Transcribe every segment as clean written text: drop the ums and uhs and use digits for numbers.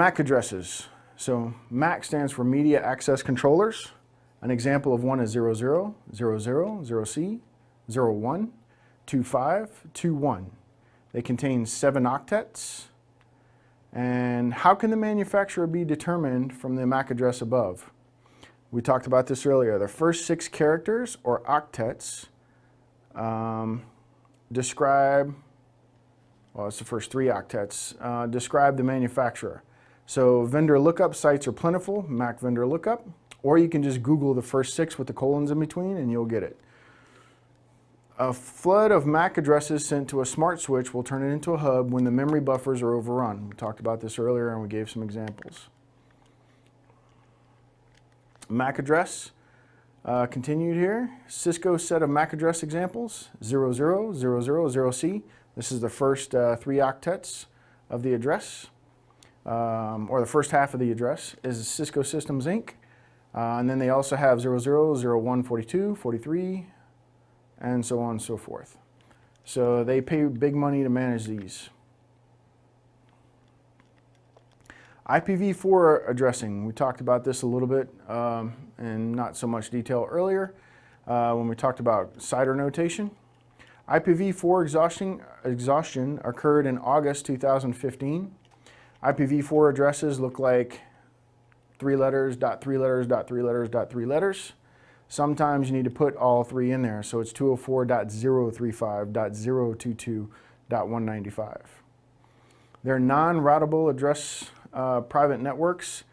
MAC addresses. So MAC stands for Media Access Controllers. An example of one is 00, 00, 0C, 01, 25, 21. They contain 7 octets. And how can the manufacturer be determined from the MAC address above? We talked about this earlier. The first 6 characters, or octets, describe, well, it's the first 3 octets, describe the manufacturer. So vendor lookup sites are plentiful, MAC vendor lookup, or you can just Google the first 6 with the colons in between and you'll get it. A flood of MAC addresses sent to a smart switch will turn it into a hub when the memory buffers are overrun. We talked about this earlier and we gave some examples. MAC address, continued here. Cisco set of MAC address examples, 00, 000, 0C. This is the first 3 octets of the address, or the first half of the address is Cisco Systems Inc. And then they also have 00, 01, 42, 43, and so on and so forth. So they pay big money to manage these. Ipv4 addressing, we talked about this a little bit in not so much detail earlier when we talked about CIDR notation. Ipv4 exhaustion occurred in August 2015. Ipv4 addresses look like 3 letters, dot 3 letters, dot 3 letters, dot 3 letters. Sometimes you need to put all 3 in there, so it's 204.035.022.195. They're non-routable address private networks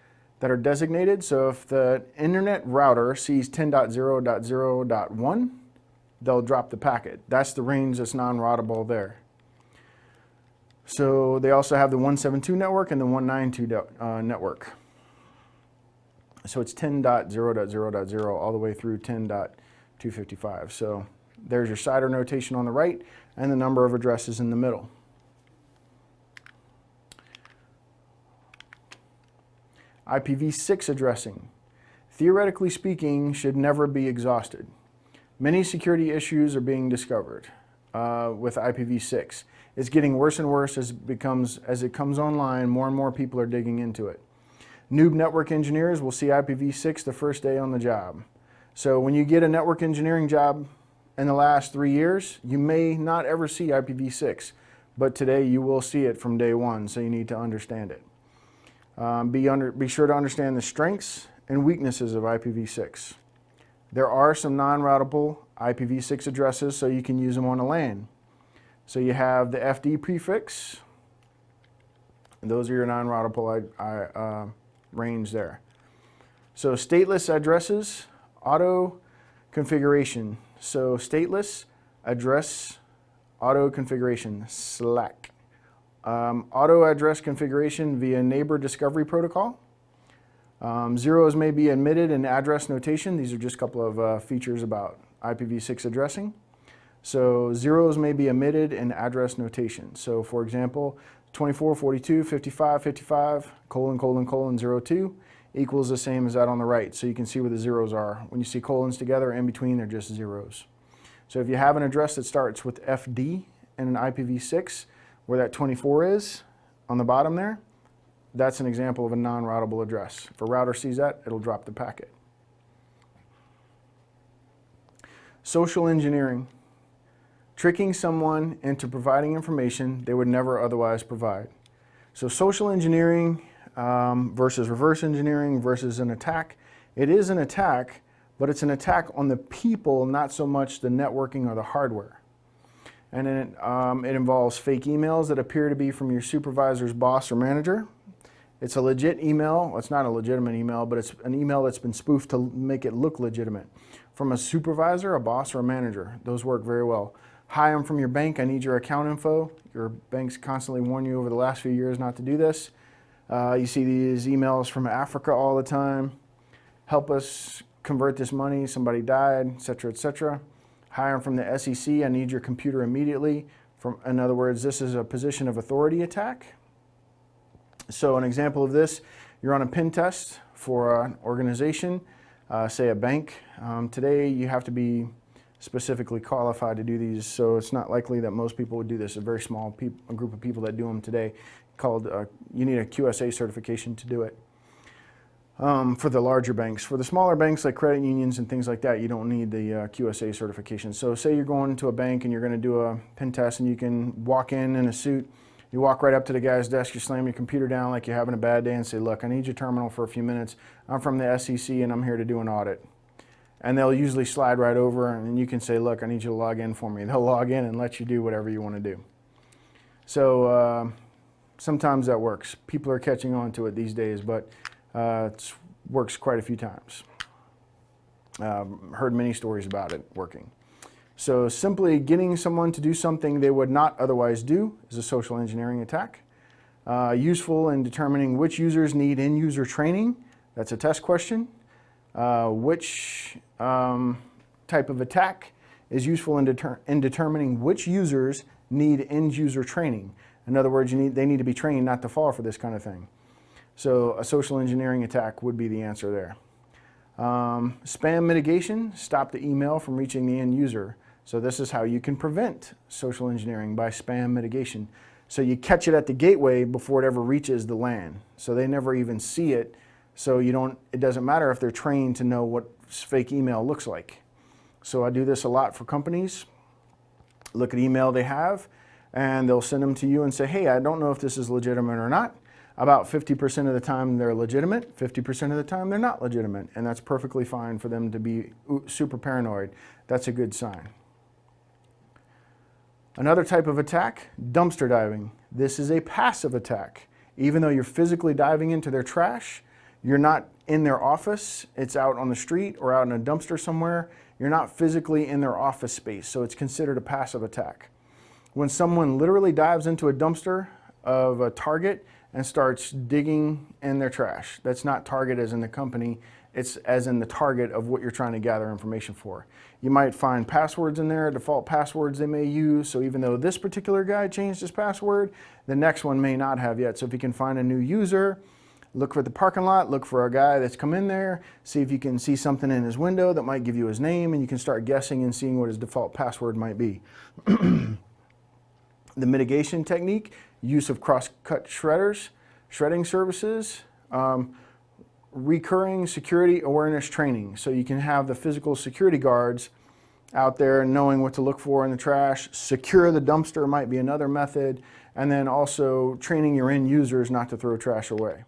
that are designated, so if the internet router sees 10.0.0.1, they'll drop the packet. That's the range that's non-routable there. So they also have the 172 network and the 192 network. So it's 10.0.0.0 all the way through 10.255. So there's your CIDR notation on the right and the number of addresses in the middle. Ipv6 addressing, theoretically speaking, should never be exhausted. Many security issues are being discovered with Ipv6. It's getting worse and worse as it comes online. More and more people are digging into it. Noob network engineers will see Ipv6 the first day on the job. So when you get a network engineering job in the last 3 years, you may not ever see Ipv6, but today you will see it from day one, so you need to understand it. Be sure to understand the strengths and weaknesses of Ipv6. There are some non-routable Ipv6 addresses, so you can use them on a LAN. So you have the FD prefix. Those are your non-routable range there. So stateless addresses, auto configuration. So stateless address, auto configuration, SLAC. Auto address configuration via neighbor discovery protocol. Zeros may be omitted in address notation. These are just a couple of features about Ipv6 addressing. So zeros may be omitted in address notation. So for example, 24, 42, 55, 55, colon, colon, colon, 02 equals the same as that on the right. So you can see where the zeros are. When you see colons together, in between, they're just zeros. So if you have an address that starts with FD and an Ipv6, where that 24 is on the bottom there, that's an example of a non-routable address. If a router sees that, it'll drop the packet. Social engineering. Tricking someone into providing information they would never otherwise provide. So social engineering versus reverse engineering versus an attack. It is an attack, but it's an attack on the people, not so much the networking or the hardware. And then it involves fake emails that appear to be from your supervisor's boss or manager. It's a legit email. Well, it's not a legitimate email, but it's an email that's been spoofed to make it look legitimate. From a supervisor, a boss, or a manager. Those work very well. Hi, I'm from your bank. I need your account info. Your bank's constantly warned you over the last few years not to do this. You see these emails from Africa all the time. Help us convert this money. Somebody died, etc., etc. Hi, I'm from the SEC. I need your computer immediately. In other words, this is a position of authority attack. So an example of this, you're on a pen test for an organization, say a bank. Today you have to be specifically qualified to do these, so it's not likely that most people would do this. A very small group of people that do them today. called, you need a QSA certification to do it. For the larger banks. For the smaller banks like credit unions and things like that, you don't need the QSA certification. So say you're going to a bank and you're going to do a pen test, and you can walk in a suit. You walk right up to the guy's desk, you slam your computer down like you're having a bad day and say, look, I need your terminal for a few minutes. I'm from the SEC and I'm here to do an audit. And they'll usually slide right over, and you can say, look, I need you to log in for me. They'll log in and let you do whatever you want to do. So sometimes that works. People are catching on to it these days, but it works quite a few times. Heard many stories about it working. So simply getting someone to do something they would not otherwise do is a social engineering attack. Useful in determining which users need end-user training. That's a test question. Which type of attack is useful in determining which users need end-user training. In other words, they need to be trained not to fall for this kind of thing. So a social engineering attack would be the answer there. Spam mitigation, stop the email from reaching the end user. So this is how you can prevent social engineering, by spam mitigation. So you catch it at the gateway before it ever reaches the LAN. So they never even see it. So it doesn't matter if they're trained to know what fake email looks like. So I do this a lot for companies. Look at email they have, and they'll send them to you and say, hey, I don't know if this is legitimate or not. About 50% of the time they're legitimate, 50% of the time they're not legitimate, and that's perfectly fine for them to be super paranoid. That's a good sign. Another type of attack, dumpster diving. This is a passive attack. Even though you're physically diving into their trash, you're not in their office, it's out on the street or out in a dumpster somewhere. You're not physically in their office space, so it's considered a passive attack. When someone literally dives into a dumpster of a Target and starts digging in their trash, that's not Target as in the company, it's as in the target of what you're trying to gather information for. You might find passwords in there, default passwords they may use, so even though this particular guy changed his password, the next one may not have yet. So if you can find a new user, look for the parking lot, look for a guy that's come in there, see if you can see something in his window that might give you his name, and you can start guessing and seeing what his default password might be. The mitigation technique, use of cross-cut shredding services, recurring security awareness training. So you can have the physical security guards out there knowing what to look for in the trash. Secure the dumpster might be another method. And then also training your end users not to throw trash away.